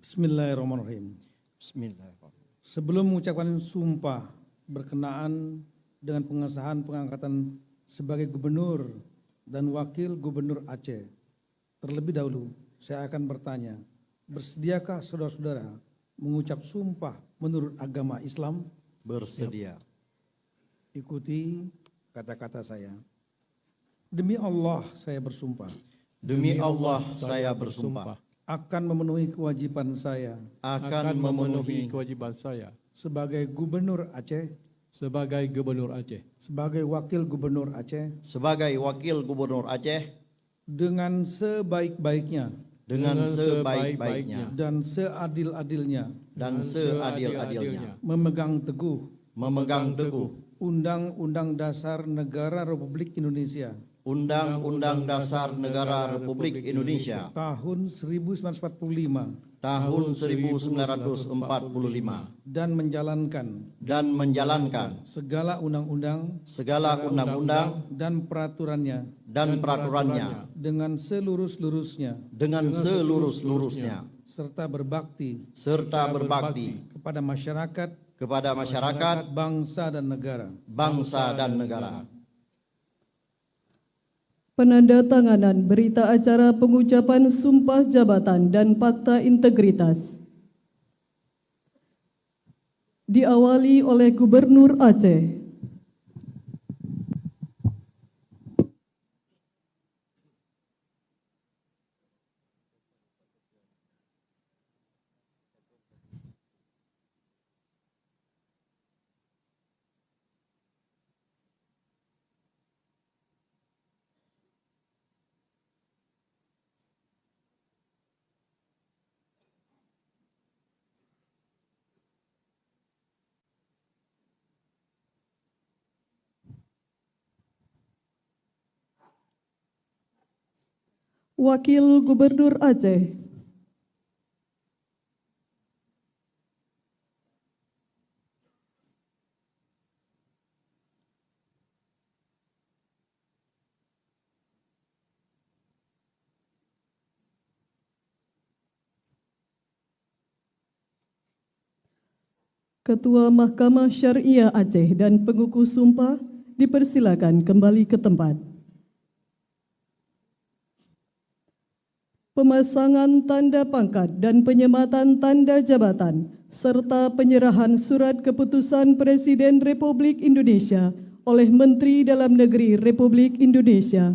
Bismillahirrahmanirrahim. Bismillahirrahmanirrahim. Sebelum mengucapkan sumpah berkenaan dengan pengesahan pengangkatan sebagai gubernur dan wakil gubernur Aceh, terlebih dahulu saya akan bertanya, bersediakah saudara-saudara mengucap sumpah menurut agama Islam? Bersedia. Ikuti kata-kata saya. Demi Allah saya bersumpah Demi Allah saya bersumpah akan memenuhi kewajiban saya akan memenuhi kewajiban saya sebagai gubernur Aceh, sebagai gubernur Aceh sebagai wakil gubernur Aceh, sebagai wakil gubernur Aceh dengan sebaik-baiknya dengan sebaik-baiknya dan seadil-adilnya dan seadil-adilnya, memegang teguh memegang teguh Undang-Undang Dasar Negara Republik Indonesia Undang-Undang Dasar Negara Republik Indonesia tahun 1945 tahun 1945 dan menjalankan segala undang-undang dan peraturannya dengan seluruh-seluruhnya serta berbakti kepada masyarakat, bangsa dan negara. Penandatanganan berita acara pengucapan sumpah jabatan dan fakta integritas diawali oleh Gubernur Aceh. Wakil Gubernur Aceh. Ketua Mahkamah Syariah Aceh dan pengukuh sumpah dipersilakan kembali ke tempat. Pemasangan tanda pangkat dan penyematan tanda jabatan serta penyerahan surat keputusan Presiden Republik Indonesia oleh Menteri Dalam Negeri Republik Indonesia